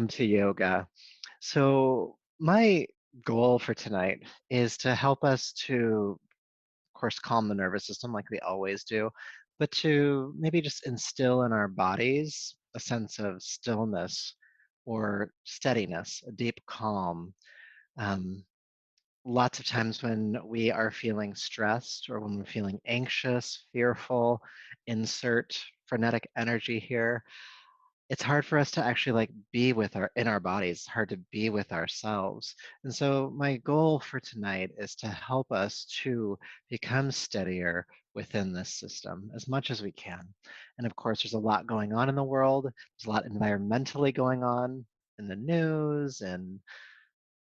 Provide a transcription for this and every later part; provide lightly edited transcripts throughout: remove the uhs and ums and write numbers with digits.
welcome to yoga. So, my goal for tonight is to help us to, of course, calm the nervous system like we always do, but to maybe just instill in our bodies a sense of stillness or steadiness, a deep calm. Um, Lots of times when we are feeling stressed or when we're feeling anxious, fearful, insert frenetic energy here, it's hard for us to actually like be with our in our bodies. It's hard to be with ourselves. And so my goal for tonight is to help us to become steadier within this system as much as we can. And of course, there's a lot going on in the world. There's a lot environmentally going on in the news. And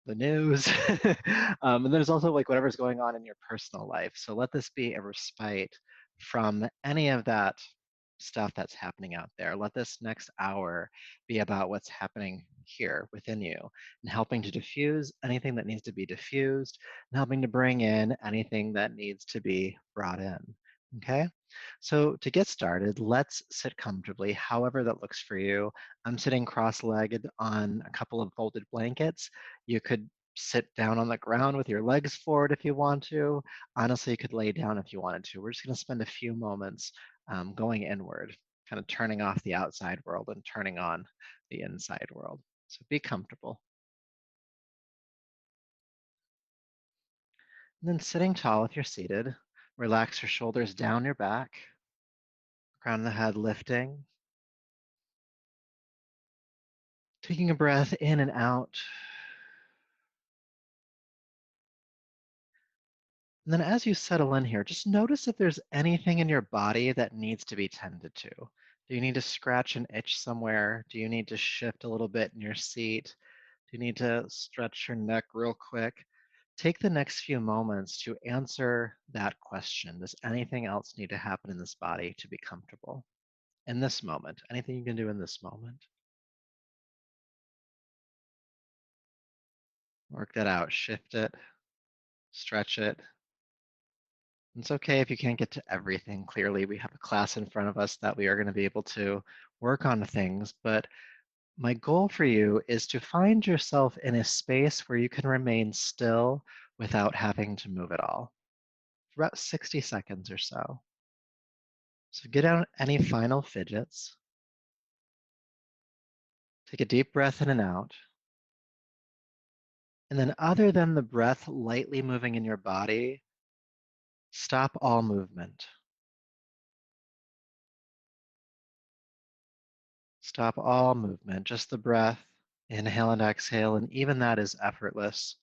there's also like whatever's going on in your personal life. So let this be a respite from any of that stuff that's happening out there. Let this next hour be about what's happening here within you and helping to diffuse anything that needs to be diffused and helping to bring in anything that needs to be brought in. Okay? So to get started, let's sit comfortably, however that looks for you. I'm sitting cross-legged on a couple of folded blankets. You could sit down on the ground with your legs forward if you want to. Honestly, you could lay down if you wanted to. We're just going to spend a few moments going inward, kind of turning off the outside world and turning on the inside world. So be comfortable. And then sitting tall if you're seated, relax your shoulders down your back, crown of the head lifting, taking a breath in and out. And then as you settle in here, just notice if there's anything in your body that needs to be tended to. Do you need to scratch an itch somewhere? Do you need to shift a little bit in your seat? Do you need to stretch your neck real quick? Take the next few moments to answer that question. Does anything else need to happen in this body to be comfortable? In this moment, anything you can do in this moment. Work that out, shift it, stretch it. It's okay if you can't get to everything. Clearly, we have a class in front of us that we are going to be able to work on things, but my goal for you is to find yourself in a space where you can remain still without having to move at all for about 60 seconds or so. So get out any final fidgets. Take a deep breath in and out. And then other than the breath lightly moving in your body, stop all movement. Stop all movement, just the breath. Inhale and exhale, and even that is effortless.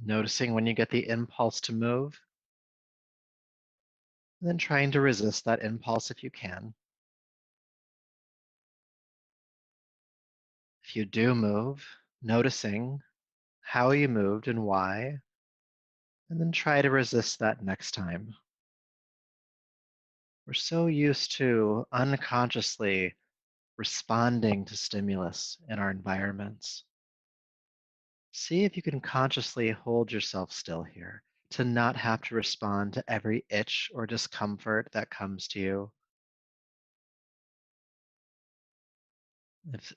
Noticing when you get the impulse to move, and then trying to resist that impulse if you can. If you do move, noticing how you moved and why, and then try to resist that next time. We're so used to unconsciously responding to stimulus in our environments. See if you can consciously hold yourself still here to not have to respond to every itch or discomfort that comes to you.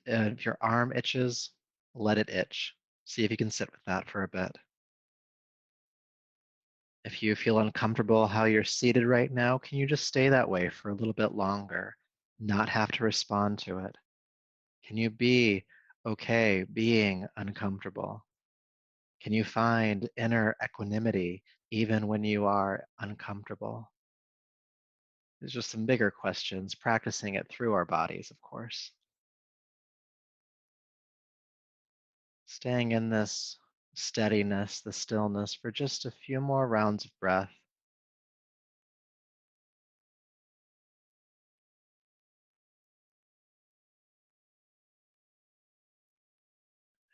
If your arm itches, let it itch. See if you can sit with that for a bit. If you feel uncomfortable how you're seated right now, can you just stay that way for a little bit longer, not have to respond to it? Can you be okay being uncomfortable? Can you find inner equanimity even when you are uncomfortable? There's just some bigger questions, practicing it through our bodies, of course. Staying in this steadiness, the stillness for just a few more rounds of breath.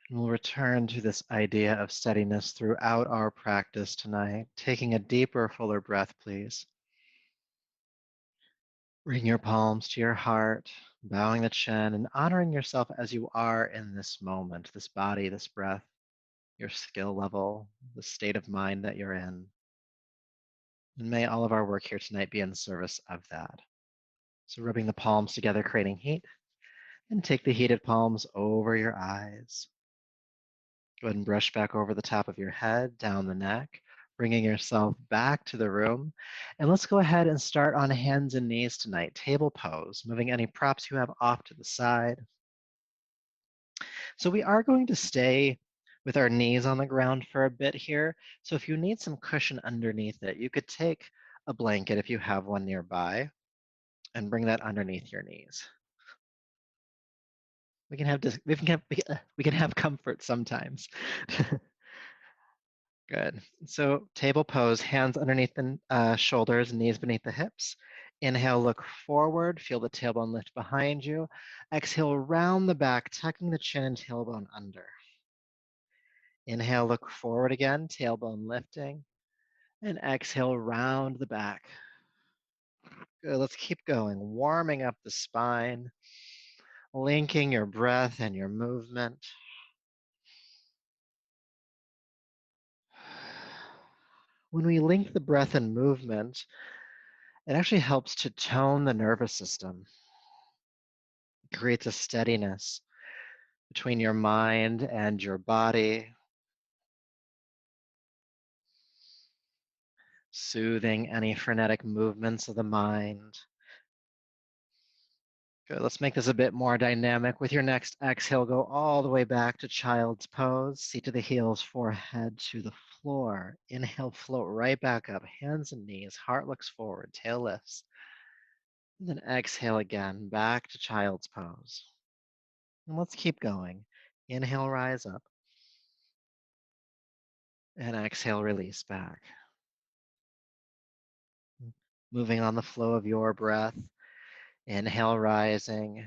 And we'll return to this idea of steadiness throughout our practice tonight, taking a deeper, fuller breath, please. Bring your palms to your heart, bowing the chin and honoring yourself as you are in this moment, this body, this breath, your skill level, the state of mind that you're in. And may all of our work here tonight be in service of that. So rubbing the palms together, creating heat, and take the heated palms over your eyes. Go ahead and brush back over the top of your head, down the neck, bringing yourself back to the room. And let's go ahead and start on hands and knees tonight, table pose, moving any props you have off to the side. So we are going to stay with our knees on the ground for a bit here. So if you need some cushion underneath it, you could take a blanket if you have one nearby and bring that underneath your knees. We can have comfort sometimes. Good. So table pose, hands underneath the shoulders, knees beneath the hips. Inhale, look forward, feel the tailbone lift behind you. Exhale, round the back, tucking the chin and tailbone under. Inhale, look forward again, tailbone lifting. And exhale, round the back. Good, let's keep going, warming up the spine, linking your breath and your movement. When we link the breath and movement, it actually helps to tone the nervous system. It creates a steadiness between your mind and your body, soothing any frenetic movements of the mind. Good. Let's make this a bit more dynamic. With your next exhale, go all the way back to child's pose. Seat to the heels, forehead to the floor. Inhale, float right back up, hands and knees, heart looks forward, tail lifts. And then exhale again, back to child's pose. And let's keep going. Inhale, rise up. And exhale, release back. Moving on the flow of your breath. Inhale, rising.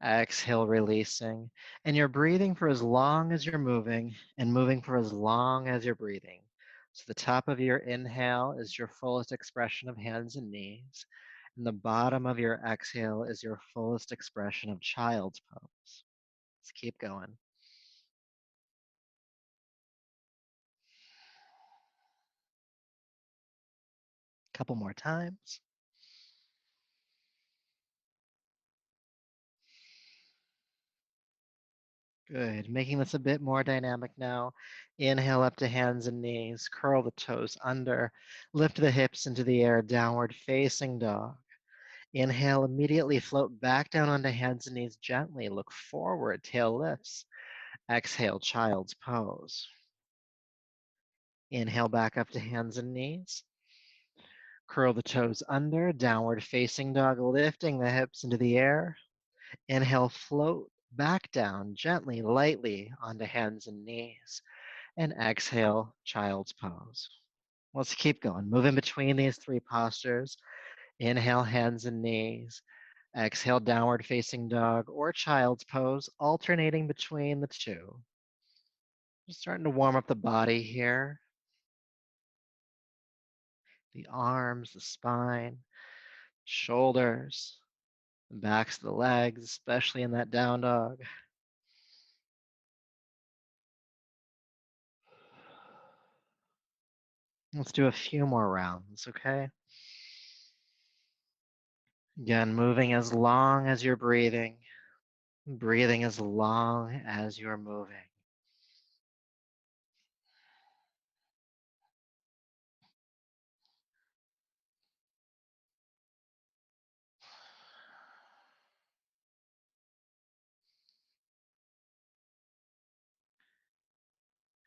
Exhale, releasing. And you're breathing for as long as you're moving and moving for as long as you're breathing. So the top of your inhale is your fullest expression of hands and knees. And the bottom of your exhale is your fullest expression of child's pose. Let's keep going. Couple more times. Good. Making this a bit more dynamic now. Inhale up to hands and knees. Curl the toes under. Lift the hips into the air. Downward facing dog. Inhale, immediately float back down onto hands and knees gently. Look forward, tail lifts. Exhale, child's pose. Inhale back up to hands and knees. Curl the toes under, downward facing dog, lifting the hips into the air. Inhale, float back down gently, lightly onto hands and knees. And exhale, child's pose. Let's keep going. Move in between these three postures. Inhale, hands and knees. Exhale, downward facing dog or child's pose, alternating between the two. Just starting to warm up the body here. The arms, the spine, shoulders, the backs of the legs, especially in that down dog. Let's do a few more rounds, okay? Again, moving as long as you're breathing, breathing as long as you're moving.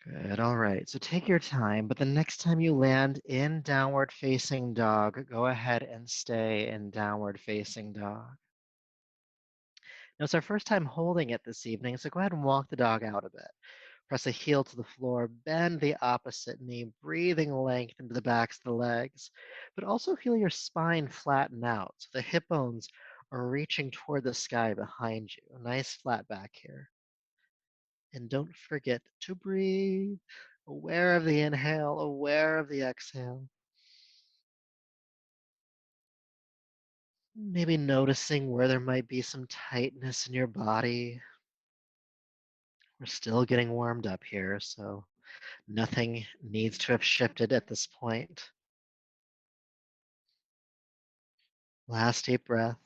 Good, all right. So take your time, but the next time you land in downward facing dog, go ahead and stay in downward facing dog. Now, it's our first time holding it this evening, so go ahead and walk the dog out a bit. Press a heel to the floor, bend the opposite knee, breathing length into the backs of the legs, but also feel your spine flatten out so the hip bones are reaching toward the sky behind you. Nice flat back here. And don't forget to breathe. Aware of the inhale, aware of the exhale. Maybe noticing where there might be some tightness in your body. We're still getting warmed up here, so nothing needs to have shifted at this point. Last deep breath.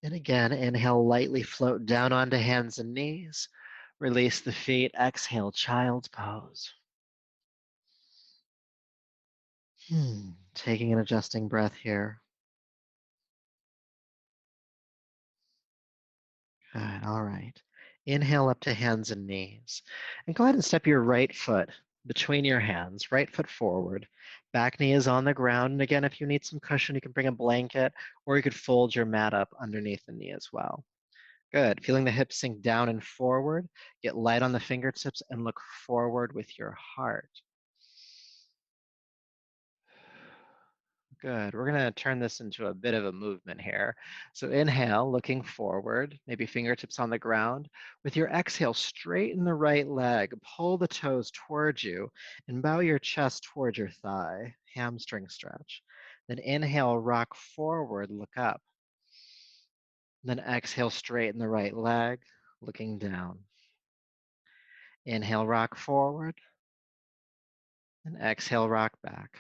And again, inhale, lightly float down onto hands and knees. Release the feet. Exhale, child's pose. Taking an adjusting breath here. Good. All right. Inhale up to hands and knees. And go ahead and step your right foot between your hands, right foot forward. Back knee is on the ground. And again, if you need some cushion, you can bring a blanket or you could fold your mat up underneath the knee as well. Good. Feeling the hips sink down and forward. Get light on the fingertips and look forward with your heart. Good. We're going to turn this into a bit of a movement here. So inhale, looking forward, maybe fingertips on the ground. With your exhale, straighten the right leg, pull the toes towards you, and bow your chest towards your thigh, hamstring stretch. Then inhale, rock forward, look up. Then exhale, straighten the right leg, looking down. Inhale, rock forward, and exhale, rock back.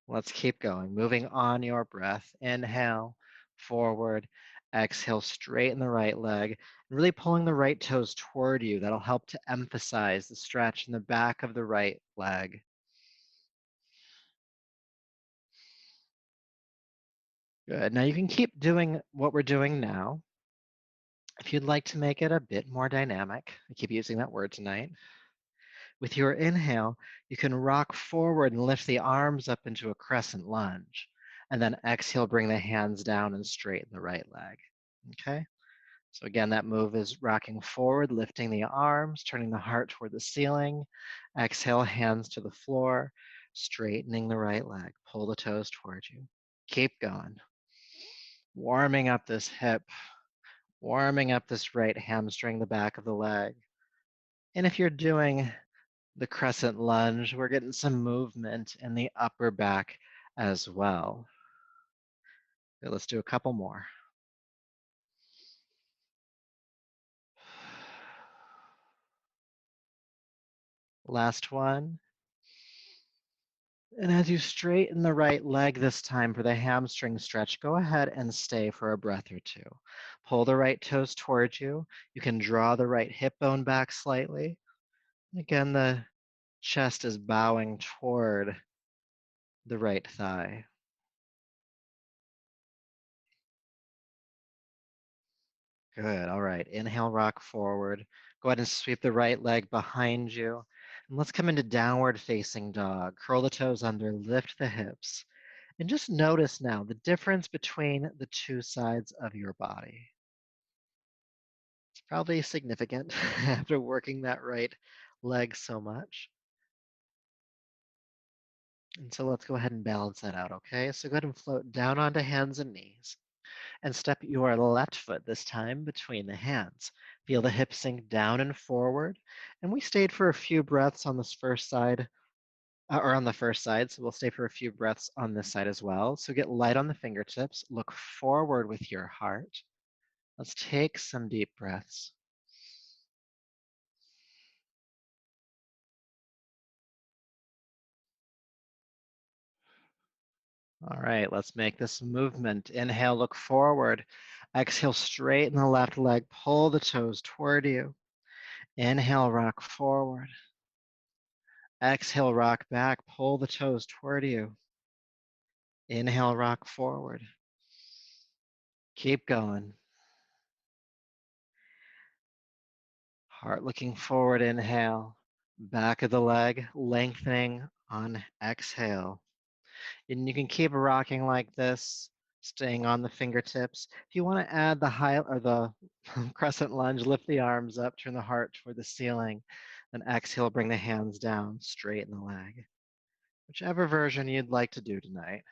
Let's keep going. Moving on your breath. Inhale, forward. Exhale, straighten the right leg. And really pulling the right toes toward you. That'll help to emphasize the stretch in the back of the right leg. Good. Now you can keep doing what we're doing now. If you'd like to make it a bit more dynamic, I keep using that word tonight. With your inhale, you can rock forward and lift the arms up into a crescent lunge. And then exhale, bring the hands down and straighten the right leg. Okay? So again, that move is rocking forward, lifting the arms, turning the heart toward the ceiling. Exhale, hands to the floor, straightening the right leg. Pull the toes towards you. Keep going. Warming up this hip, warming up this right hamstring, the back of the leg. And if you're doing the crescent lunge, we're getting some movement in the upper back as well. Okay, let's do a couple more. Last one. And as you straighten the right leg this time for the hamstring stretch, go ahead and stay for a breath or two. Pull the right toes towards you. You can draw the right hip bone back slightly. Again, the chest is bowing toward the right thigh. Good. All right. Inhale, rock forward. Go ahead and sweep the right leg behind you. And let's come into downward facing dog. Curl the toes under, lift the hips. And just notice now the difference between the two sides of your body. It's probably significant after working that right leg so much. And so let's go ahead and balance that out, okay? So go ahead and float down onto hands and knees and step your left foot this time between the hands. Feel the hips sink down and forward. And we stayed for a few breaths on this first side, or on the first side, so we'll stay for a few breaths on this side as well. So get light on the fingertips, look forward with your heart. Let's take some deep breaths. All right, let's make this movement. Inhale, look forward. Exhale, straighten the left leg, pull the toes toward you. Inhale, rock forward. Exhale, rock back, pull the toes toward you. Inhale, rock forward. Keep going. Heart looking forward, inhale. Back of the leg, lengthening on exhale. And you can keep rocking like this, staying on the fingertips. If you want to add the high or the crescent lunge, lift the arms up, turn the heart toward the ceiling, then exhale, bring the hands down, straighten the leg. Whichever version you'd like to do tonight.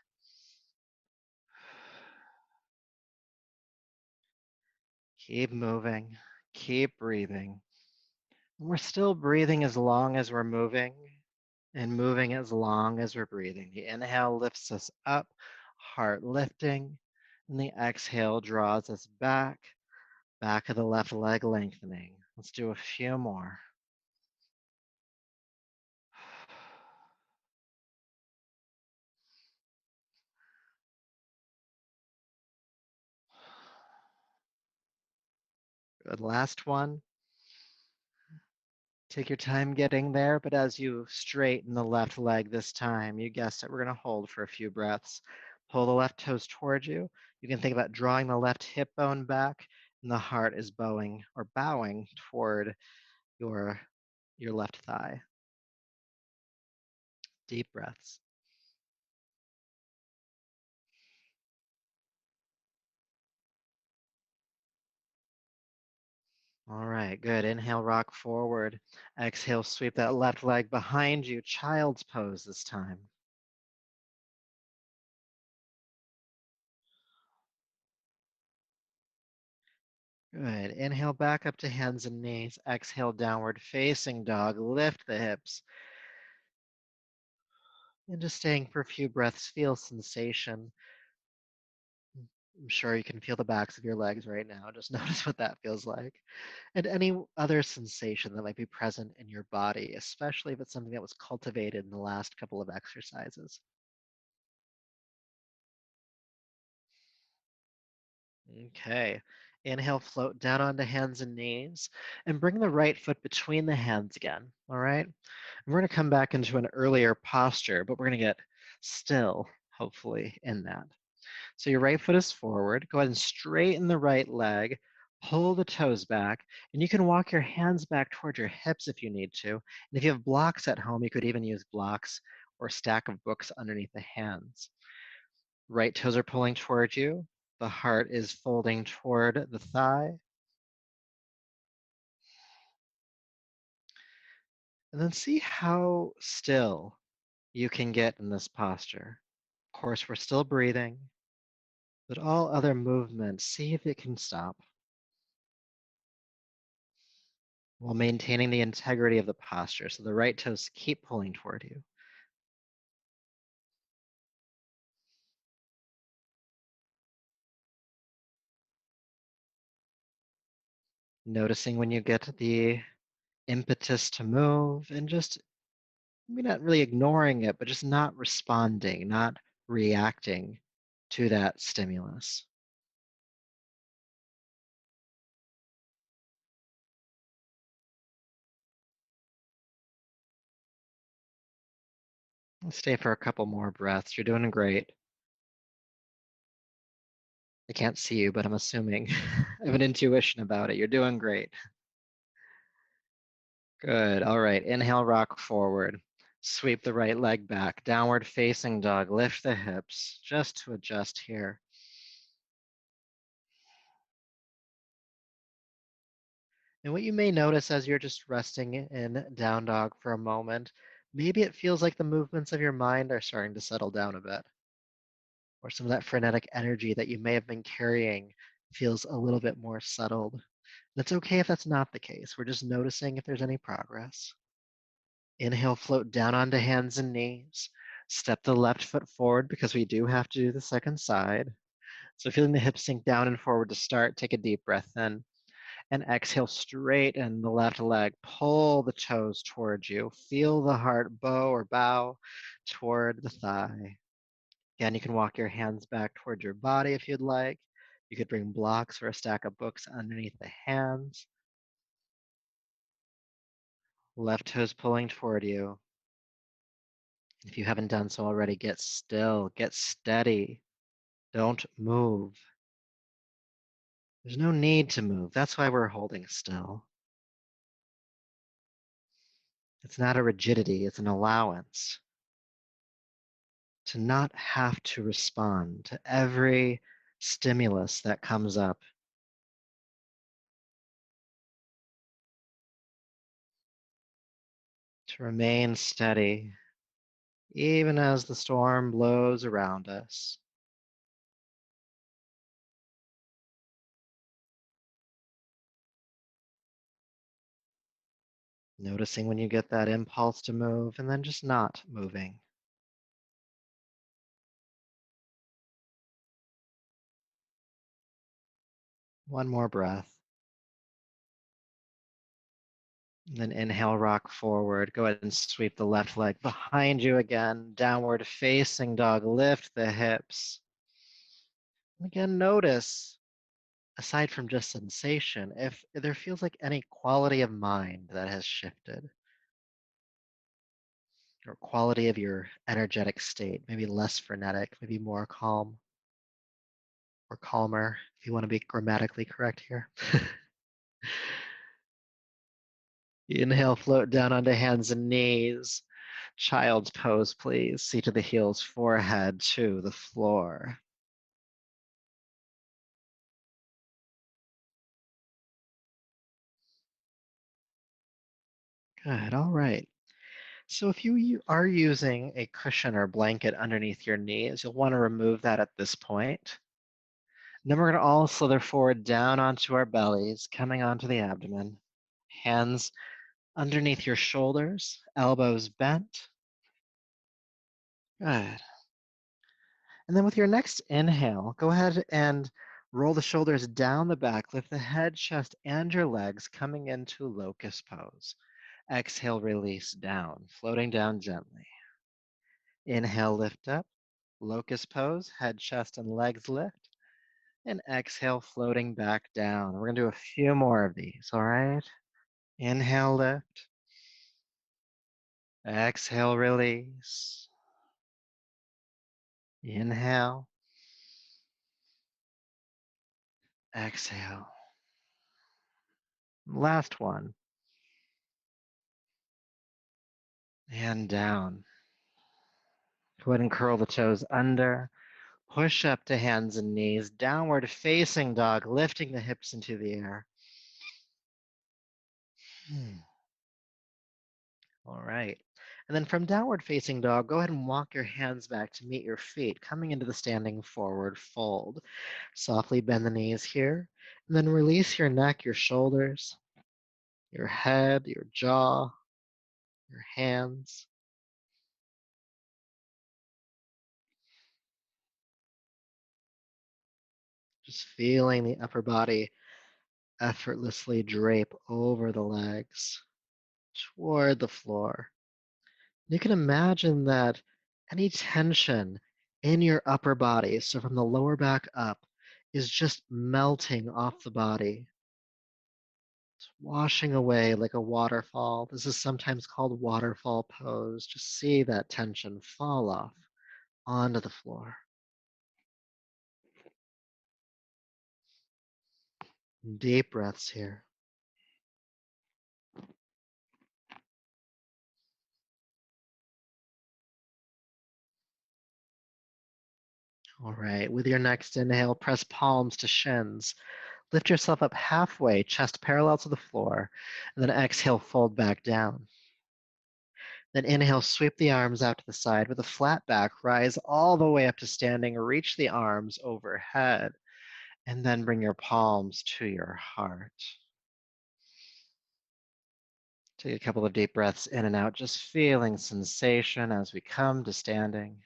Keep moving, keep breathing. We're still breathing as long as we're moving and moving as long as we're breathing. The inhale lifts us up, heart lifting, and the exhale draws us back of the left leg lengthening. Let's do a few more. Good. Last one. Take your time getting there, but as you straighten the left leg this time, you guessed it, we're going to hold for a few breaths. Pull the left toes towards you. You can think about drawing the left hip bone back, and the heart is bowing or bowing toward your, your left thigh. Deep breaths. All right, good. Inhale, rock forward. Exhale, sweep that left leg behind you. Child's pose this time. Good. Inhale back up to hands and knees. Exhale, downward facing dog. Lift the hips. And just staying for a few breaths, feel sensation. I'm sure you can feel the backs of your legs right now. Just notice what that feels like. And any other sensation that might be present in your body, especially if it's something that was cultivated in the last couple of exercises. Okay. Inhale, float down onto hands and knees, and bring the right foot between the hands again. All right. And we're going to come back into an earlier posture, but we're going to get still, hopefully, in that. So your right foot is forward. Go ahead and straighten the right leg. Pull the toes back, and you can walk your hands back toward your hips if you need to. And if you have blocks at home, you could even use blocks or a stack of books underneath the hands. Right toes are pulling toward you. The heart is folding toward the thigh. And then see how still you can get in this posture. Of course, we're still breathing, but all other movements, see if it can stop while maintaining the integrity of the posture. So the right toes keep pulling toward you. Noticing when you get the impetus to move and just maybe not really ignoring it, but just not responding, not reacting to that stimulus. Stay for a couple more breaths. You're doing great. I can't see you, but I'm assuming I have an intuition about it. You're doing great. Good. All right. Inhale, rock forward. Sweep the right leg back. Downward facing dog. Lift the hips just to adjust here. And what you may notice as you're just resting in down dog for a moment, maybe it feels like the movements of your mind are starting to settle down a bit, or some of that frenetic energy that you may have been carrying feels a little bit more settled. That's okay if that's not the case. We're just noticing if there's any progress. Inhale, float down onto hands and knees. Step the left foot forward because we do have to do the second side. So feeling the hips sink down and forward to start, take a deep breath in. And exhale, straighten the left leg. Pull the toes towards you. Feel the heart bow or bow toward the thigh. Again, you can walk your hands back toward your body if you'd like. You could bring blocks or a stack of books underneath the hands. Left toes pulling toward you. If you haven't done so already, get still, get steady. Don't move. There's no need to move. That's why we're holding still. It's not a rigidity, it's an allowance to not have to respond to every stimulus that comes up. To remain steady, even as the storm blows around us. Noticing when you get that impulse to move and then just not moving. One more breath. And then inhale, rock forward. Go ahead and sweep the left leg behind you again. Downward facing dog. Lift the hips. And again, notice aside from just sensation, if there feels like any quality of mind that has shifted, or quality of your energetic state, maybe less frenetic, maybe more calm or calmer, if you want to be grammatically correct here. Inhale, float down onto hands and knees. Child's pose, please. Seat to the heels, forehead to the floor. Good, all right. So if you are using a cushion or blanket underneath your knees, you'll want to remove that at this point. And then we're going to all slither forward down onto our bellies, coming onto the abdomen. Hands underneath your shoulders, elbows bent. Good. And then with your next inhale, go ahead and roll the shoulders down the back, lift the head, chest, and your legs coming into locust pose. Exhale, release down, floating down gently. Inhale, lift up, locust pose, head, chest, and legs lift. And exhale, floating back down. We're going to do a few more of these, all right? Inhale, lift. Exhale, release. Inhale. Exhale. Last one. And down. Go ahead and curl the toes under. Push up to hands and knees. Downward facing dog, lifting the hips into the air. All right. And then from downward facing dog, go ahead and walk your hands back to meet your feet, coming into the standing forward fold. Softly bend the knees here, and then release your neck, your shoulders, your head, your jaw, your hands. Just feeling the upper body effortlessly drape over the legs toward the floor. You can imagine that any tension in your upper body, so from the lower back up, is just melting off the body. It's washing away like a waterfall. This is sometimes called waterfall pose. Just see that tension fall off onto the floor. Deep breaths here. All right, with your next inhale, press palms to shins. Lift yourself up halfway, chest parallel to the floor, and then exhale, fold back down. Then inhale, sweep the arms out to the side with a flat back, rise all the way up to standing, reach the arms overhead, and then bring your palms to your heart. Take a couple of deep breaths in and out, just feeling sensation as we come to standing.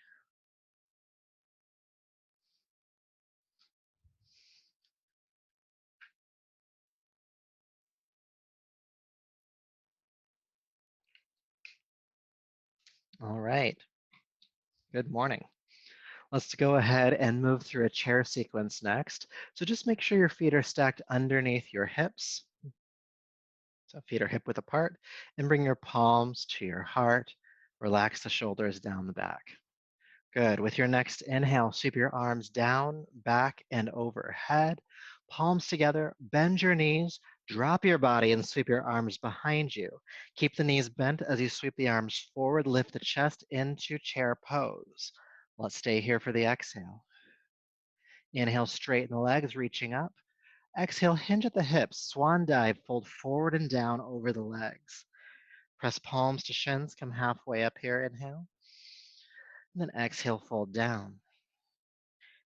All right, good morning. Let's go ahead and move through a chair sequence next. So just make sure your feet are stacked underneath your hips. So feet are hip width apart, and bring your palms to your heart. Relax the shoulders down the back. Good. With your next inhale, sweep your arms down, back, and overhead. Palms together, bend your knees, drop your body, and sweep your arms behind you. Keep the knees bent as you sweep the arms forward, lift the chest into chair pose. Let's stay here for the exhale. Inhale, straighten the legs, reaching up. Exhale, hinge at the hips, swan dive, fold forward and down over the legs. Press palms to shins, come halfway up here, inhale. And then exhale, fold down.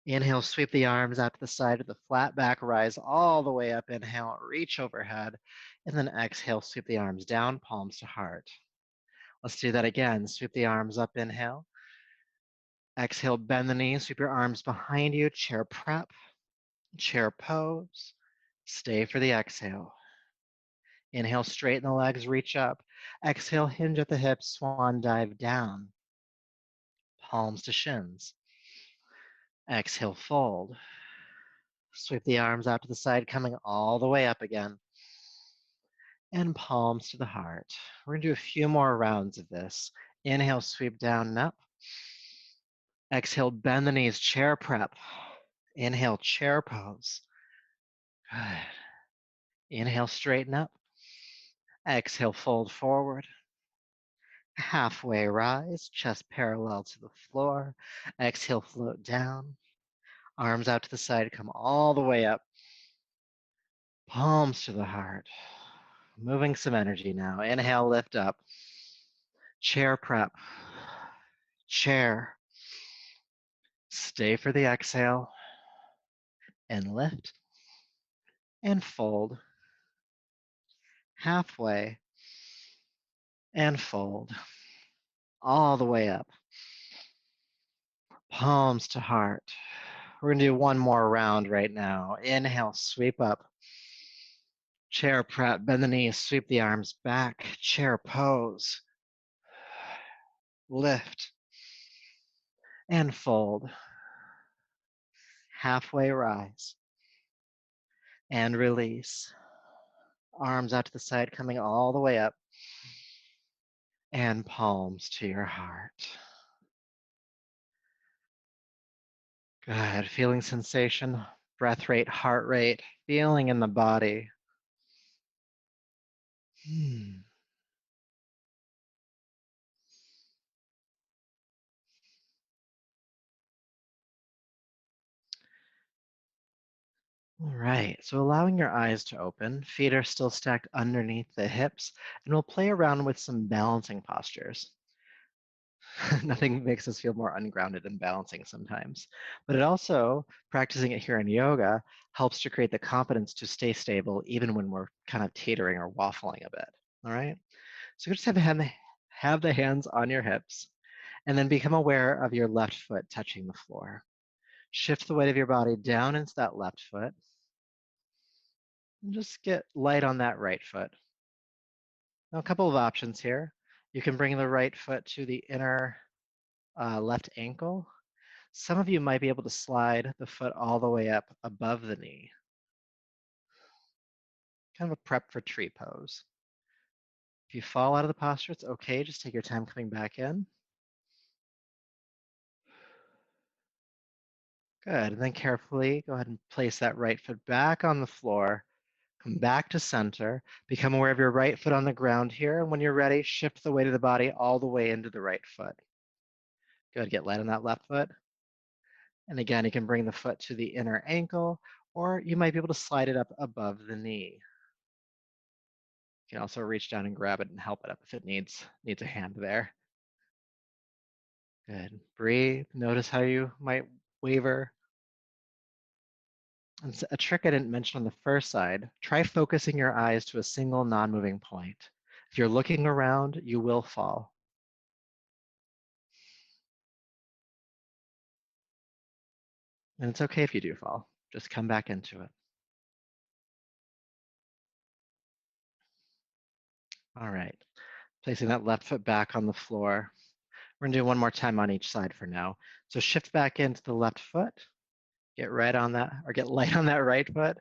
Inhale, sweep the arms out to the side of the flat back, rise all the way up. Inhale, reach overhead. And then exhale, sweep the arms down, palms to heart. Let's do that again. Sweep the arms up, inhale. Exhale, bend the knees, sweep your arms behind you, chair prep, chair pose. Stay for the exhale. Inhale, straighten the legs, reach up. Exhale, hinge at the hips, swan dive down. Palms to shins. Exhale, fold. Sweep the arms out to the side, coming all the way up again. And palms to the heart. We're going to do a few more rounds of this. Inhale, sweep down and up. Exhale, bend the knees, chair prep. Inhale, chair pose. Good. Inhale, straighten up. Exhale, fold forward. Halfway rise, chest parallel to the floor. Exhale, float down. Arms out to the side, come all the way up. Palms to the heart. Moving some energy now. Inhale, lift up. Chair prep. Chair. Stay for the exhale. And lift. And fold. Halfway. And fold. All the way up. Palms to heart. We're going to do one more round right now. Inhale, sweep up. Chair prep, bend the knees, sweep the arms back. Chair pose. Lift. And fold. Halfway rise. And release. Arms out to the side, coming all the way up. And palms to your heart. Good. Feeling sensation, breath rate, heart rate, feeling in the body. All right, so allowing your eyes to open, feet are still stacked underneath the hips, and we'll play around with some balancing postures. Nothing makes us feel more ungrounded than balancing sometimes. But it also, practicing it here in yoga, helps to create the confidence to stay stable even when we're kind of teetering or waffling a bit. All right, so just have the hands on your hips, and then become aware of your left foot touching the floor. Shift the weight of your body down into that left foot. And just get light on that right foot. Now, a couple of options here. You can bring the right foot to the inner left ankle. Some of you might be able to slide the foot all the way up above the knee. Kind of a prep for tree pose. If you fall out of the posture, it's okay. Just take your time coming back in. Good. And then carefully go ahead and place that right foot back on the floor. Come back to center. Become aware of your right foot on the ground here. And when you're ready, shift the weight of the body all the way into the right foot. Good. Get light on that left foot. And again, you can bring the foot to the inner ankle, or you might be able to slide it up above the knee. You can also reach down and grab it and help it up if it needs a hand there. Good. Breathe. Notice how you might waver. And a trick I didn't mention on the first side, try focusing your eyes to a single non-moving point. If you're looking around, you will fall. And it's okay if you do fall. Just come back into it. All right. Placing that left foot back on the floor. We're going to do one more time on each side for now. So shift back into the left foot. Get right on that, or get light on that right foot.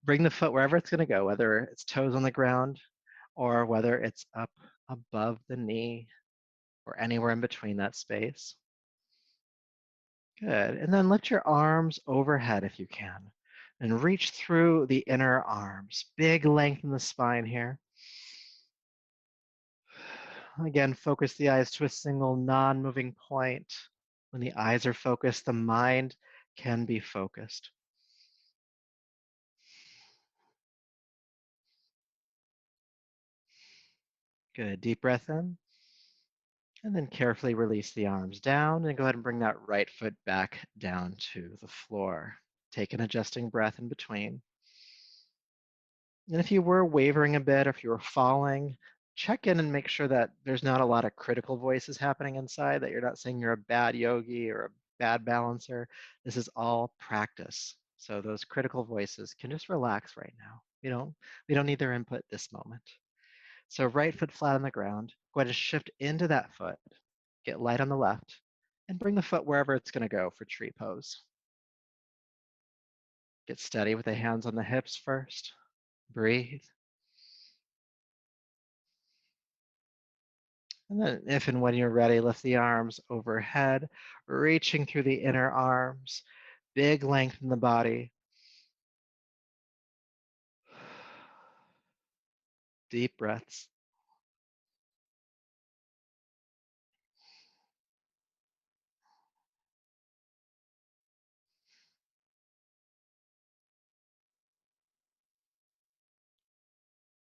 Bring the foot wherever it's going to go, whether it's toes on the ground or whether it's up above the knee or anywhere in between that space. Good. And then lift your arms overhead if you can and reach through the inner arms. Big length in the spine here. Again, focus the eyes to a single non-moving point. When the eyes are focused, the mind can be focused. Good. Deep breath in. And then carefully release the arms down and go ahead and bring that right foot back down to the floor. Take an adjusting breath in between. And if you were wavering a bit, or if you were falling, check in and make sure that there's not a lot of critical voices happening inside, that you're not saying you're a bad yogi or a bad balancer. This is all practice. So those critical voices can just relax right now. We don't need their input this moment. So right foot flat on the ground. Go ahead and shift into that foot. Get light on the left. And bring the foot wherever it's going to go for tree pose. Get steady with the hands on the hips first. Breathe. And then, if and when you're ready, lift the arms overhead, reaching through the inner arms. Big length in the body. Deep breaths.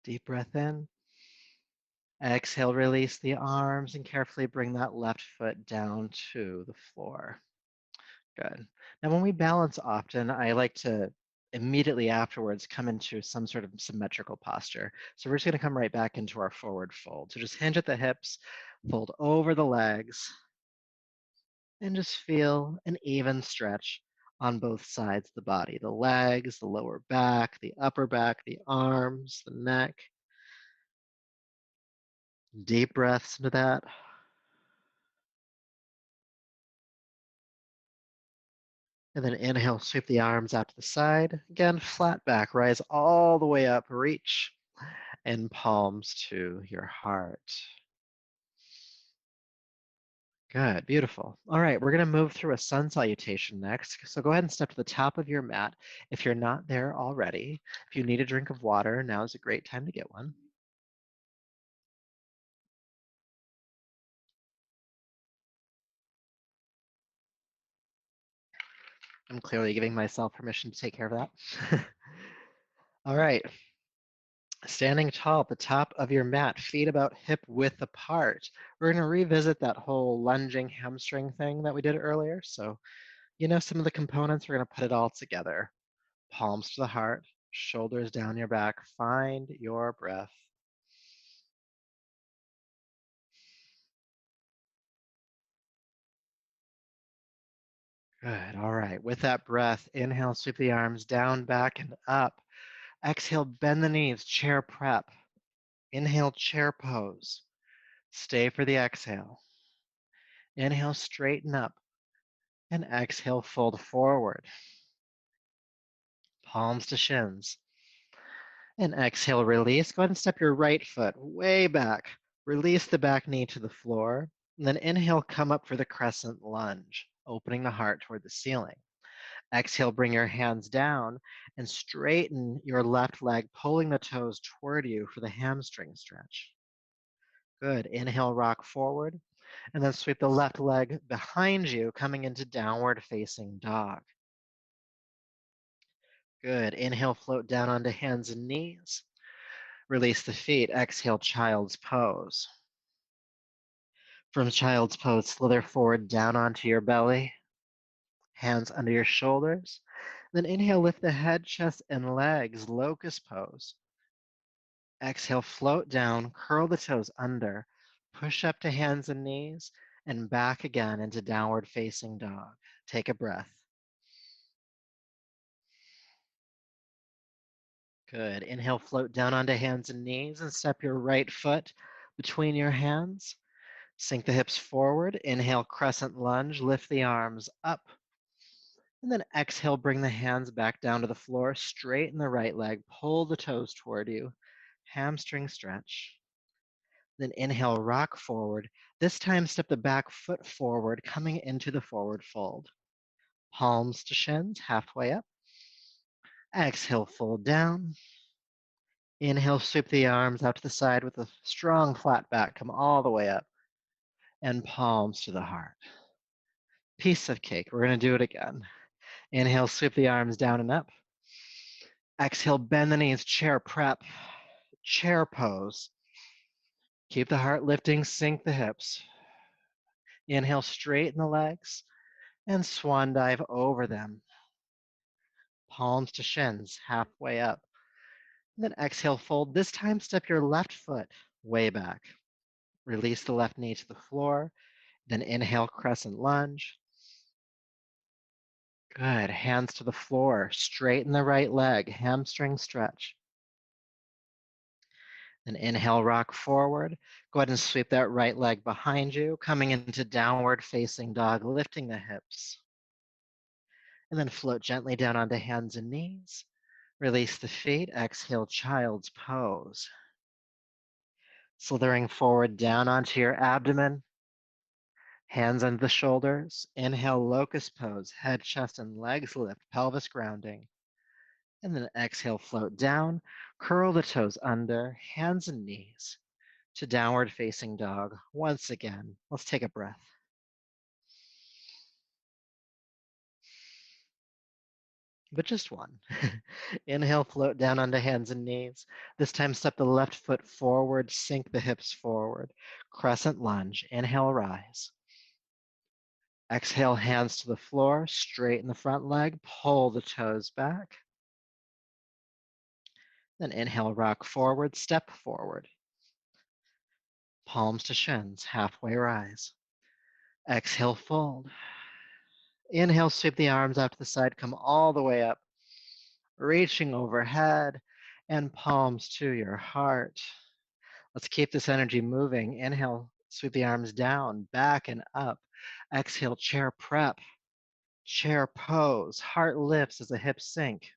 Deep breath in. Exhale, release the arms and carefully bring that left foot down to the floor. Good. Now, when we balance often, I like to immediately afterwards come into some sort of symmetrical posture. So we're just going to come right back into our forward fold. So just hinge at the hips, fold over the legs, and just feel an even stretch on both sides of the body, the legs, the lower back, the upper back, the arms, the neck. Deep breaths into that. And then inhale, sweep the arms out to the side. Again, flat back, rise all the way up, reach, and palms to your heart. Good, beautiful. All right, we're going to move through a sun salutation next. So go ahead and step to the top of your mat. If you're not there already, if you need a drink of water, now is a great time to get one. I'm clearly giving myself permission to take care of that. All right, standing tall at the top of your mat, feet about hip width apart. We're going to revisit that whole lunging hamstring thing that we did earlier. So, you know, some of the components, we're going to put it all together. Palms to the heart, shoulders down your back. Find your breath. Good. All right. With that breath, inhale, sweep the arms down, back, and up. Exhale, bend the knees, chair prep. Inhale, chair pose. Stay for the exhale. Inhale, straighten up. And exhale, fold forward. Palms to shins. And exhale, release. Go ahead and step your right foot way back. Release the back knee to the floor. And then inhale, come up for the crescent lunge, opening the heart toward the ceiling. Exhale, bring your hands down and straighten your left leg, pulling the toes toward you for the hamstring stretch. Good. Inhale, rock forward, and then sweep the left leg behind you, coming into downward facing dog. Good. Inhale, float down onto hands and knees. Release the feet. Exhale, child's pose. From child's pose, slither forward down onto your belly, hands under your shoulders. Then inhale, lift the head, chest, and legs, locust pose. Exhale, float down, curl the toes under, push up to hands and knees, and back again into downward facing dog. Take a breath. Good. Inhale, float down onto hands and knees and step your right foot between your hands. Sink the hips forward. Inhale, crescent lunge, lift the arms up. And then exhale, bring the hands back down to the floor, straighten the right leg, pull the toes toward you, hamstring stretch. Then inhale, rock forward. This time, step the back foot forward, coming into the forward fold. Palms to shins, halfway up. Exhale, fold down. Inhale, sweep the arms out to the side with a strong flat back. Come all the way up. And palms to the heart. Piece of cake. We're going to do it again. Inhale, sweep the arms down and up. Exhale, bend the knees, chair prep, chair pose. Keep the heart lifting, sink the hips. Inhale, straighten the legs and swan dive over them. Palms to shins, halfway up. And then exhale, fold. This time, step your left foot way back. Release the left knee to the floor. Then inhale, crescent lunge. Good. Hands to the floor. Straighten the right leg. Hamstring stretch. Then inhale, rock forward. Go ahead and sweep that right leg behind you, coming into downward facing dog, lifting the hips. And then float gently down onto hands and knees. Release the feet. Exhale, child's pose. Slithering forward down onto your abdomen. Hands under the shoulders. Inhale, locust pose. Head, chest, and legs lift. Pelvis grounding. And then exhale, float down. Curl the toes under. Hands and knees to downward facing dog. Once again, let's take a breath. But just one. Inhale, float down onto hands and knees. This time, step the left foot forward, sink the hips forward. Crescent lunge. Inhale, rise. Exhale, hands to the floor, straighten the front leg, pull the toes back. Then inhale, rock forward, step forward. Palms to shins, halfway rise. Exhale, fold. Inhale, sweep the arms out to the side, come all the way up, reaching overhead, and palms to your heart. Let's keep this energy moving. Inhale, sweep the arms down, back and up. Exhale, chair prep, chair pose. Heart lifts as the hips sink.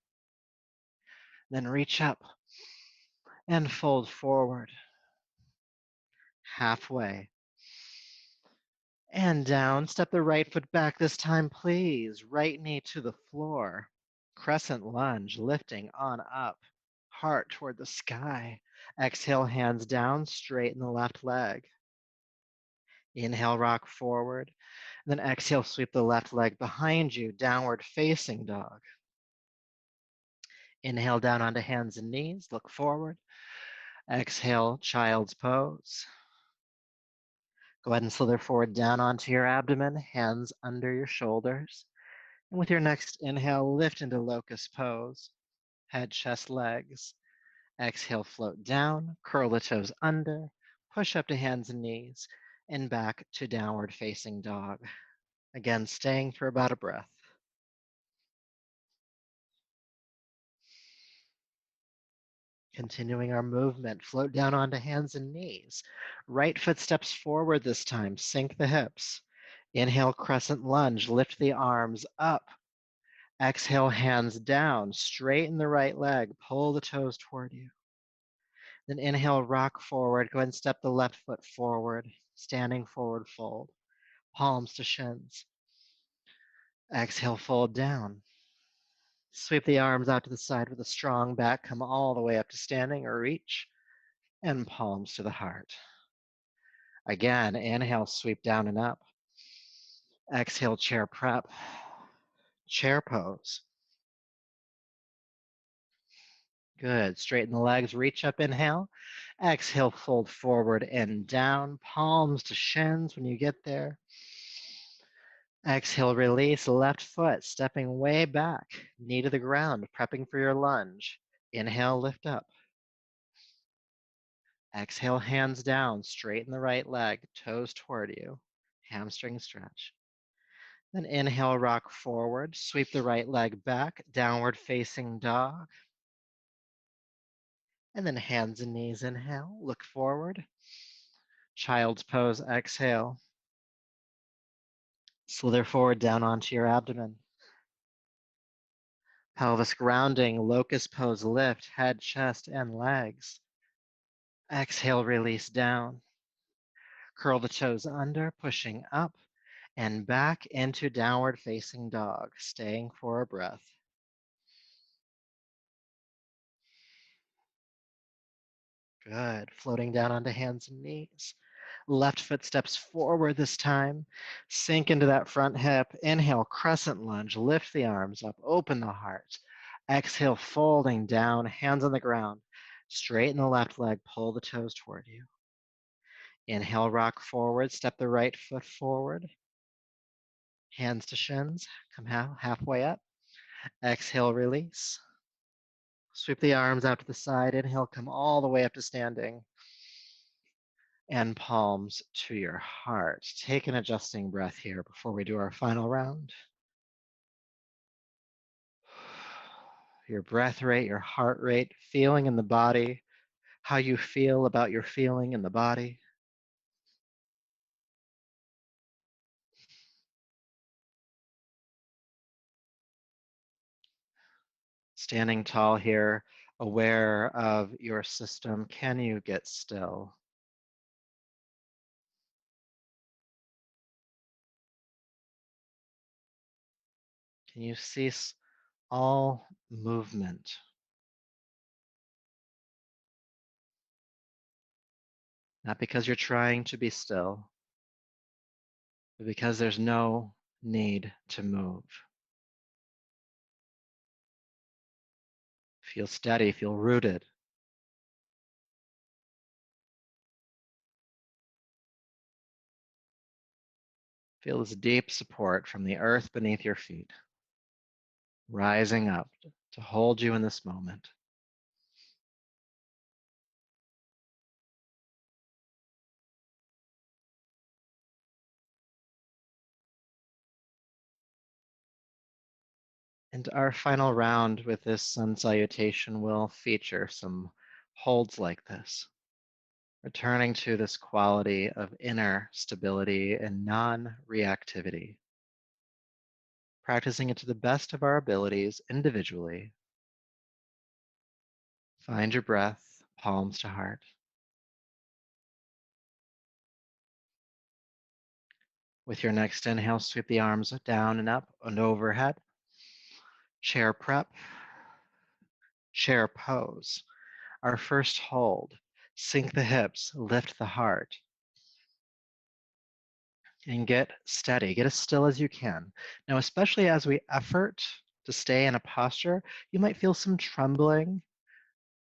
Then reach up and fold forward. Halfway. And down. Step the right foot back this time, please. Right knee to the floor. Crescent lunge, lifting on up. Heart toward the sky. Exhale, hands down, straighten the left leg. Inhale, rock forward. Then exhale, sweep the left leg behind you, downward facing dog. Inhale down onto hands and knees, look forward. Exhale, child's pose. Go ahead and slither forward down onto your abdomen, hands under your shoulders. And with your next inhale, lift into locust pose, head, chest, legs. Exhale, float down, curl the toes under, push up to hands and knees, and back to downward facing dog. Again, staying for about a breath. Continuing our movement, float down onto hands and knees. Right foot steps forward this time, sink the hips. Inhale, crescent lunge, lift the arms up. Exhale, hands down, straighten the right leg, pull the toes toward you. Then inhale, rock forward, go ahead and step the left foot forward, standing forward fold, palms to shins. Exhale, fold down. Sweep the arms out to the side with a strong back, come all the way up to standing or reach, and palms to the heart. Again, inhale, sweep down and up. Exhale, chair prep, chair pose. Good. Straighten the legs, reach up, inhale. Exhale, fold forward and down, palms to shins when you get there. Exhale, release left foot, stepping way back, knee to the ground, prepping for your lunge. Inhale, lift up. Exhale, hands down, straighten the right leg, toes toward you, hamstring stretch. Then inhale, rock forward, sweep the right leg back, downward facing dog. And then hands and knees, inhale, look forward. Child's pose, exhale. Slither forward down onto your abdomen. Pelvis grounding, locust pose, lift, head, chest, and legs. Exhale, release down. Curl the toes under, pushing up and back into downward facing dog, staying for a breath. Good. Floating down onto hands and knees. Left foot steps forward this time. Sink into that front hip. Inhale, crescent lunge. Lift the arms up. Open the heart. Exhale, folding down, hands on the ground. Straighten the left leg. Pull the toes toward you. Inhale, rock forward. Step the right foot forward. Hands to shins. Come halfway up. Exhale, release. Sweep the arms out to the side. Inhale, come all the way up to standing. And palms to your heart. Take an adjusting breath here before we do our final round. Your breath rate, your heart rate, feeling in the body, how you feel about your feeling in the body. Standing tall here, aware of your system, can you get still? Can you cease all movement? Not because you're trying to be still, but because there's no need to move. Feel steady, feel rooted. Feel this deep support from the earth beneath your feet, rising up to hold you in this moment. And our final round with this sun salutation will feature some holds like this, returning to this quality of inner stability and non-reactivity, practicing it to the best of our abilities individually. Find your breath, palms to heart. With your next inhale, sweep the arms down and up and overhead. Chair prep, chair pose. Our first hold. Sink the hips, lift the heart, and get steady. Get as still as you can. Now, especially as we effort to stay in a posture, you might feel some trembling,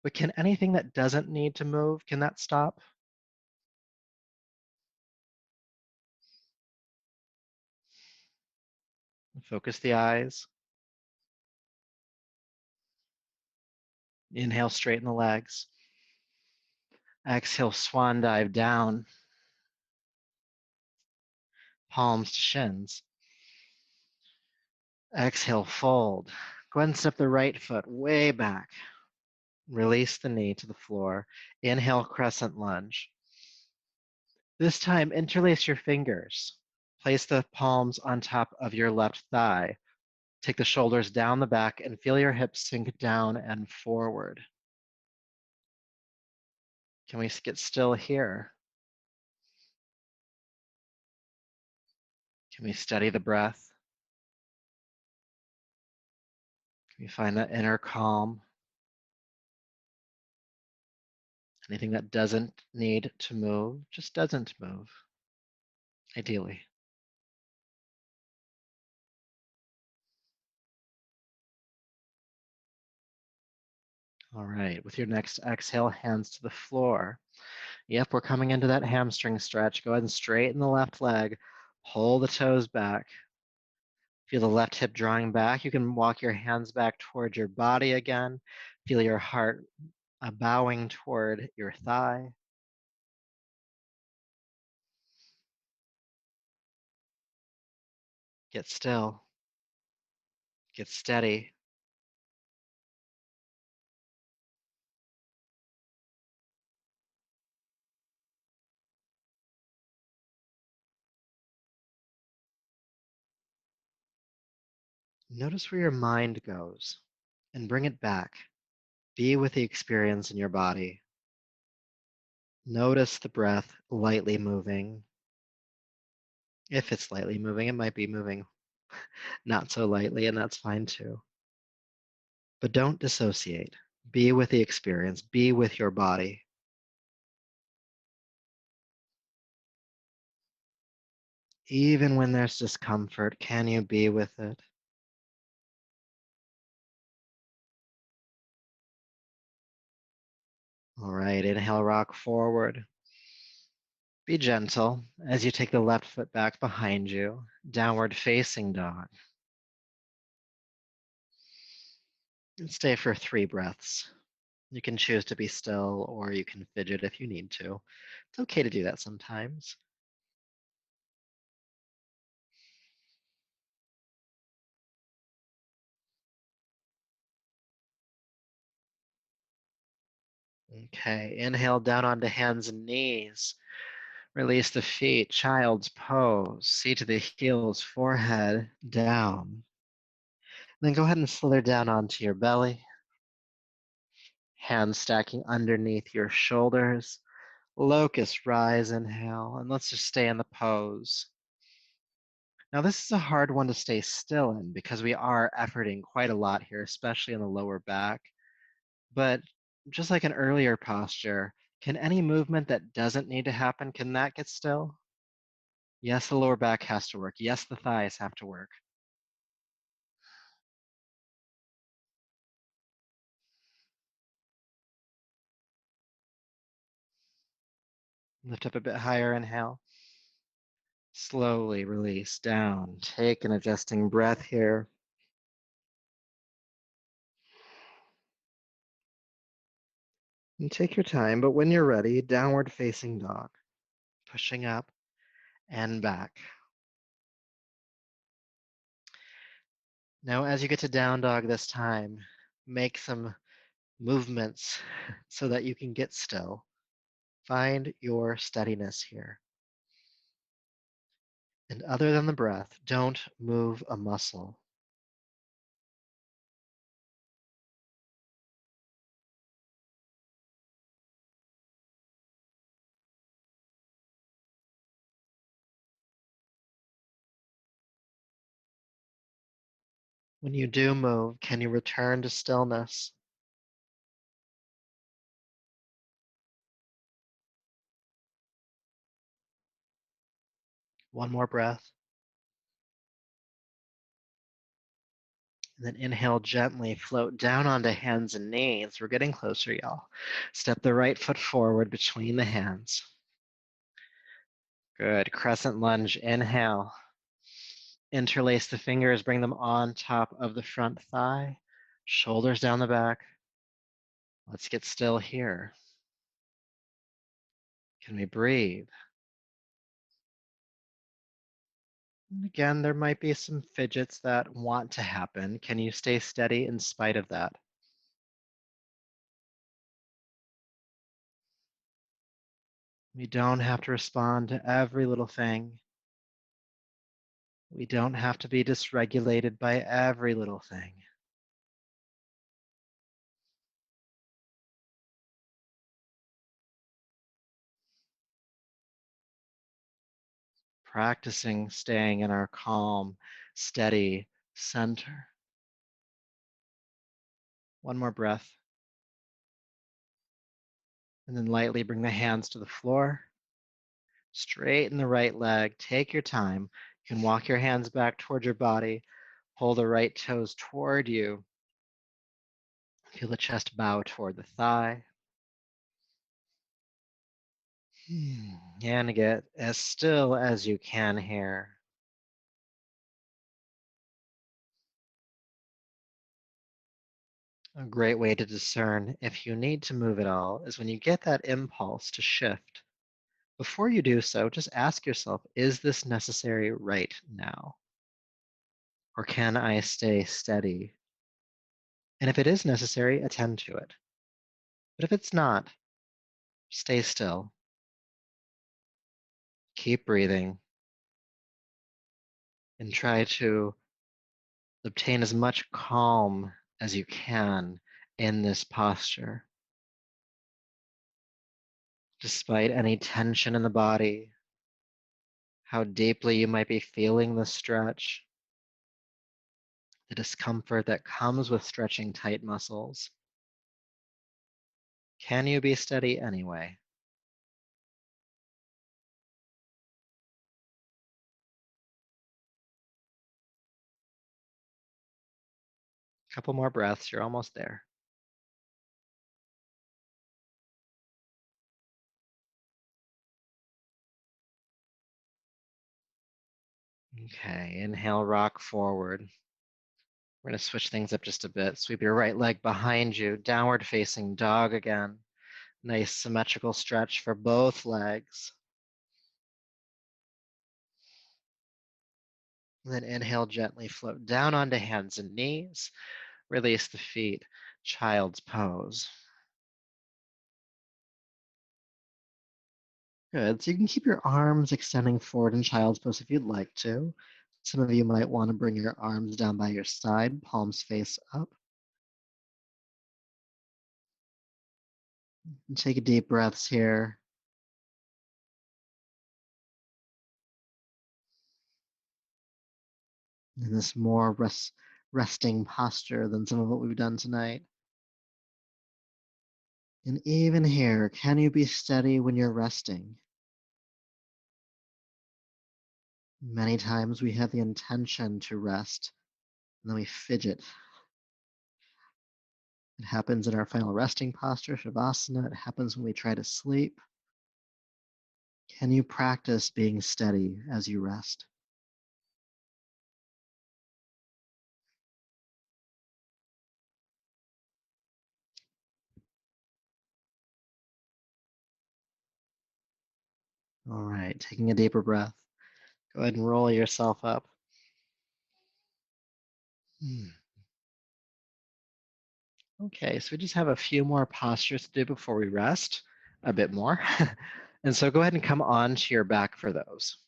but can anything that doesn't need to move, can that stop? Focus the eyes. Inhale, straighten the legs. Exhale, swan dive down. Palms to shins. Exhale, fold. Go ahead and step the right foot way back. Release the knee to the floor. Inhale, crescent lunge. This time, interlace your fingers. Place the palms on top of your left thigh. Take the shoulders down the back and feel your hips sink down and forward. Can we get still here? Can we steady the breath? Can we find that inner calm? Anything that doesn't need to move just doesn't move, ideally. All right, with your next exhale, hands to the floor. Yep, we're coming into that hamstring stretch. Go ahead and straighten the left leg. Pull the toes back. Feel the left hip drawing back. You can walk your hands back towards your body again. Feel your heart bowing toward your thigh. Get still. Get steady. Notice where your mind goes and bring it back. Be with the experience in your body. Notice the breath lightly moving. If it's lightly moving, it might be moving not so lightly, and that's fine too. But don't dissociate. Be with the experience. Be with your body. Even when there's discomfort, can you be with it? All right, inhale, rock forward. Be gentle as you take the left foot back behind you, downward facing dog. And stay for 3 breaths. You can choose to be still or you can fidget if you need to. It's okay to do that sometimes. Okay, inhale down onto hands and knees. Release the feet, child's pose. Seat to the heels, forehead down. Then go ahead and slither down onto your belly, hands stacking underneath your shoulders. Locust rise, inhale, and let's just stay in the pose. Now, this is a hard one to stay still in because we are efforting quite a lot here, especially in the lower back. But just like an earlier posture, can any movement that doesn't need to happen, can that get still? Yes, the lower back has to work. Yes, the thighs have to work. Lift up a bit higher, inhale. Slowly release down. Take an adjusting breath here. And take your time, but when you're ready, downward facing dog. Pushing up and back. Now, as you get to down dog this time, make some movements so that you can get still. Find your steadiness here. And other than the breath, don't move a muscle. When you do move, can you return to stillness? One more breath. And then inhale gently, float down onto hands and knees. We're getting closer, y'all. Step the right foot forward between the hands. Good. Crescent lunge. Inhale. Interlace the fingers, bring them on top of the front thigh. Shoulders down the back. Let's get still here. Can we breathe? And again, there might be some fidgets that want to happen. Can you stay steady in spite of that? We don't have to respond to every little thing. We don't have to be dysregulated by every little thing. Practicing staying in our calm, steady center. One more breath. And then lightly bring the hands to the floor. Straighten the right leg. Take your time. You can walk your hands back toward your body. Pull the right toes toward you. Feel the chest bow toward the thigh. And get as still as you can here. A great way to discern if you need to move at all is when you get that impulse to shift. Before you do so, just ask yourself, is this necessary right now? Or can I stay steady? And if it is necessary, attend to it. But if it's not, stay still. Keep breathing and try to obtain as much calm as you can in this posture. Despite any tension in the body, how deeply you might be feeling the stretch, the discomfort that comes with stretching tight muscles. Can you be steady anyway? A couple more breaths, you're almost there. Okay, inhale, rock forward. We're going to switch things up just a bit. Sweep your right leg behind you, downward facing dog again. Nice symmetrical stretch for both legs. And then inhale, gently float down onto hands and knees. Release the feet, child's pose. Good, so you can keep your arms extending forward in child's pose if you'd like to. Some of you might want to bring your arms down by your side, palms face up. And take deep breaths here. In this more resting posture than some of what we've done tonight. And even here, can you be steady when you're resting? Many times we have the intention to rest, and then we fidget. It happens in our final resting posture, Shavasana. It happens when we try to sleep. Can you practice being steady as you rest? All right, taking a deeper breath. Go ahead and roll yourself up. Okay, so we just have a few more postures to do before we rest, a bit more. And so go ahead and come on to your back for those.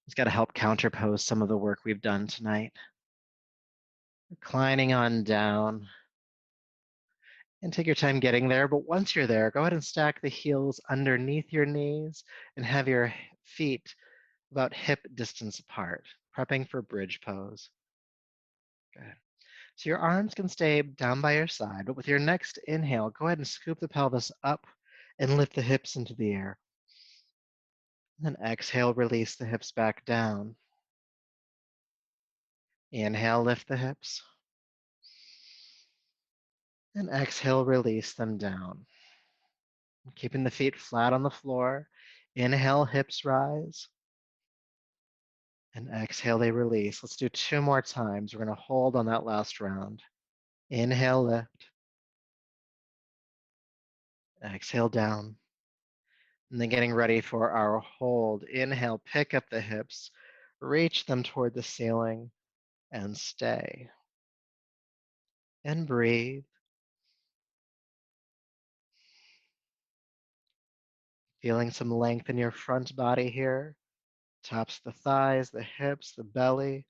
It's got to help counterpose some of the work we've done tonight. Reclining on down. And take your time getting there, but once you're there, go ahead and stack the heels underneath your knees and have your feet about hip distance apart, prepping for bridge pose. Good. So your arms can stay down by your side, but with your next inhale, go ahead and scoop the pelvis up and lift the hips into the air. Then exhale, release the hips back down. Inhale, lift the hips. And exhale, release them down. Keeping the feet flat on the floor. Inhale, hips rise. And exhale, they release. Let's do 2 more times. We're going to hold on that last round. Inhale, lift. Exhale, down. And then getting ready for our hold. Inhale, pick up the hips, reach them toward the ceiling, and stay. And breathe. Feeling some length in your front body here. Tops the thighs, the hips, the belly,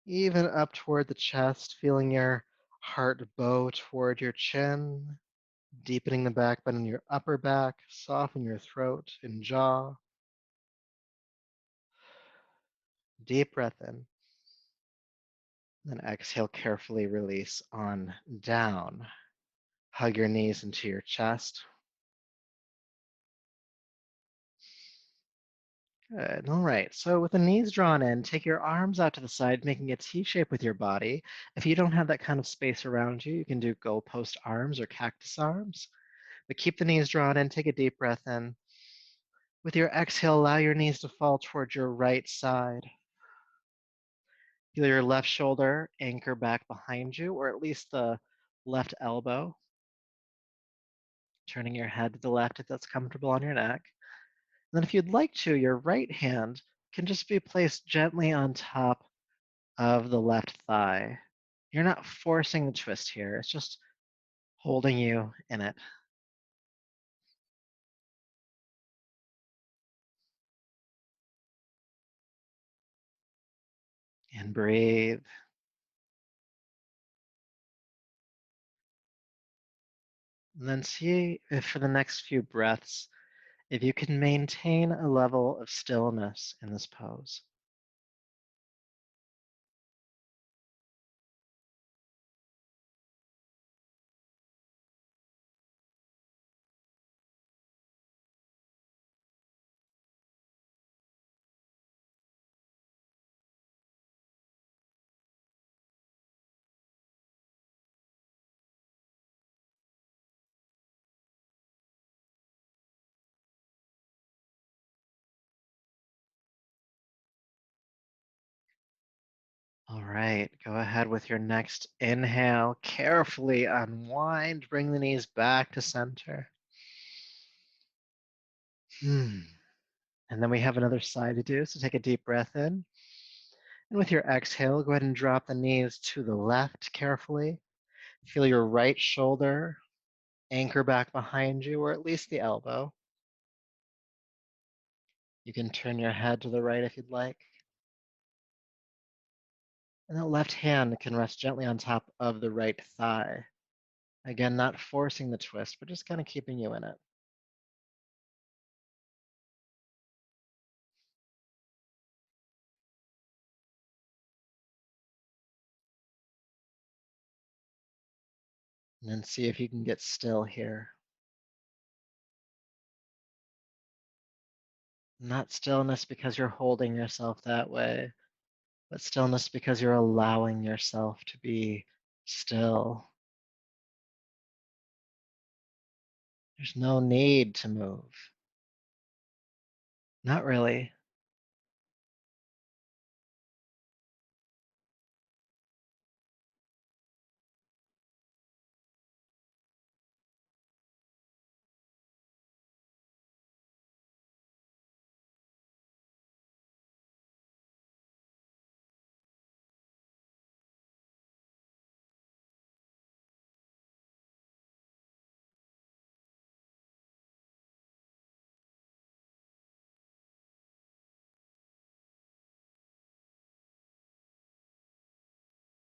even up toward the chest, feeling your heart bow toward your chin, deepening the back bend in your upper back, soften your throat and jaw. Deep breath in. Then exhale, carefully release on down. Hug your knees into your chest. Good. All right. So with the knees drawn in, take your arms out to the side, making a T shape with your body. If you don't have that kind of space around you, you can do goalpost arms or cactus arms. But keep the knees drawn in. Take a deep breath in. With your exhale, allow your knees to fall towards your right side. Feel your left shoulder anchor back behind you, or at least the left elbow. Turning your head to the left if that's comfortable on your neck. And then if you'd like to, your right hand can just be placed gently on top of the left thigh. You're not forcing the twist here. It's just holding you in it. And breathe. And then see if for the next few breaths, if you can maintain a level of stillness in this pose. All right, go ahead with your next inhale. Carefully unwind, bring the knees back to center. And then we have another side to do, so take a deep breath in. And with your exhale, go ahead and drop the knees to the left carefully. Feel your right shoulder anchor back behind you, or at least the elbow. You can turn your head to the right if you'd like. And the left hand can rest gently on top of the right thigh. Again, not forcing the twist, but just kind of keeping you in it. And then see if you can get still here. Not stillness because you're holding yourself that way, but stillness because you're allowing yourself to be still. There's no need to move. Not really.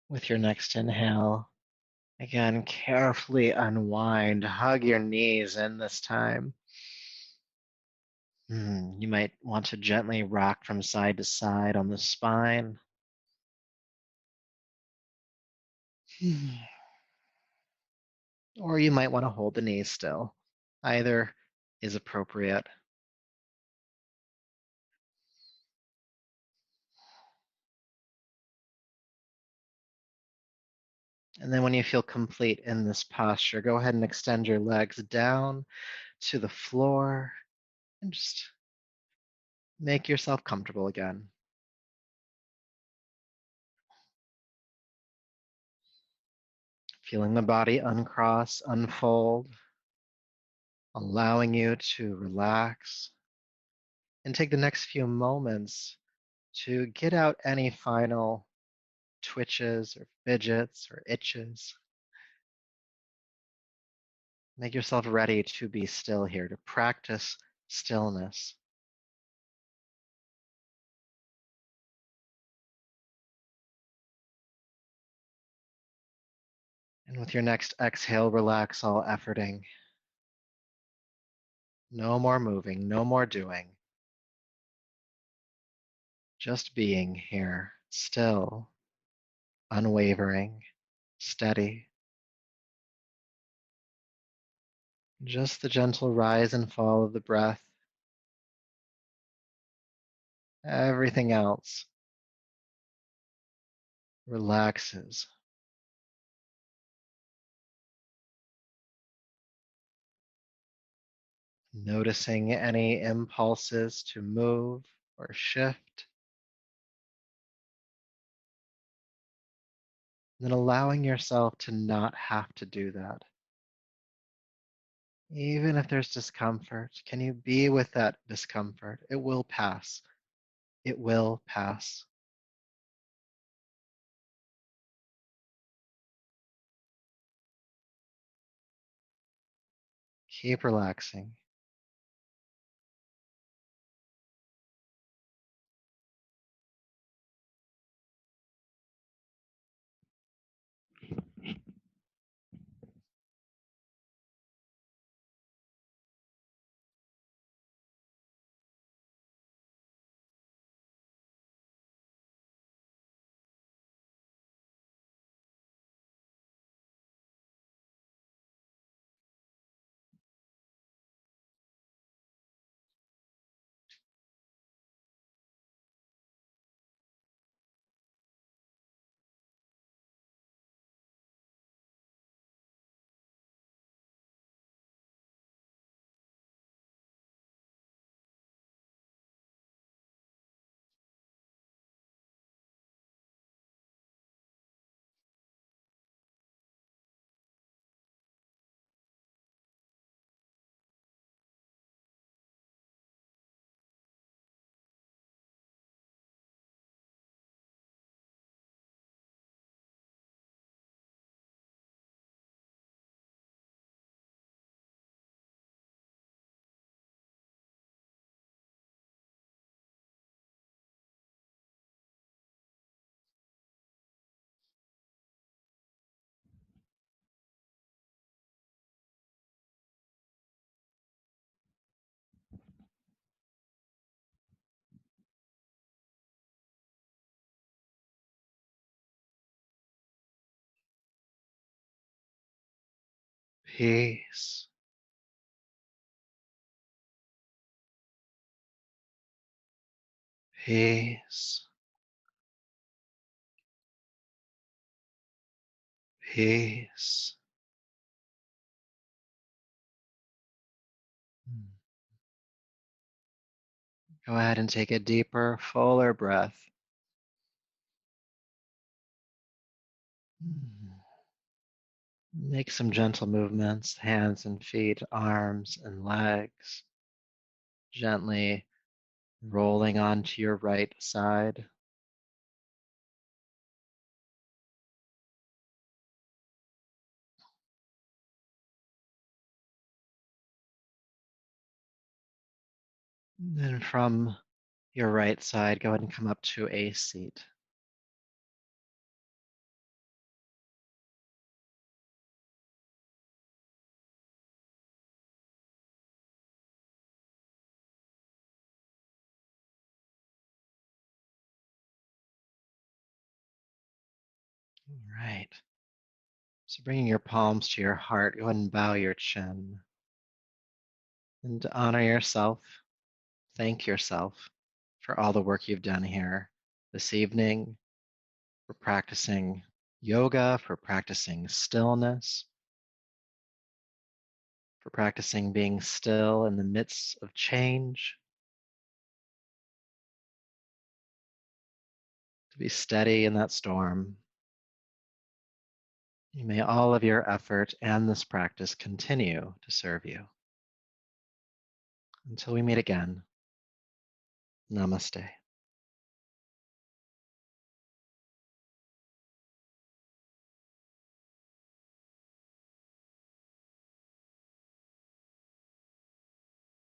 With your next inhale, again, carefully unwind. Hug your knees in this time. You might want to gently rock from side to side on the spine. Or you might want to hold the knees still. Either is appropriate. And then when you feel complete in this posture, go ahead and extend your legs down to the floor and just make yourself comfortable again. Feeling the body uncross, unfold, allowing you to relax and take the next few moments to get out any final twitches or fidgets or itches. Make yourself ready to be still here, to practice stillness. And with your next exhale, relax all efforting. No more moving, no more doing. Just being here, still, unwavering, steady. Just the gentle rise and fall of the breath. Everything else relaxes. Noticing any impulses to move or shift. Then allowing yourself to not have to do that. Even if there's discomfort, can you be with that discomfort? It will pass. It will pass. Keep relaxing. peace, peace, peace. Go ahead and take a deeper, fuller breath. Make some gentle movements, hands and feet, arms and legs, gently rolling onto your right side. Then from your right side, go ahead and come up to a seat. All right. So bringing your palms to your heart, go ahead and bow your chin. And to honor yourself, thank yourself for all the work you've done here this evening, for practicing yoga, for practicing stillness, for practicing being still in the midst of change, to be steady in that storm. May all of your effort and this practice continue to serve you. Until we meet again, namaste.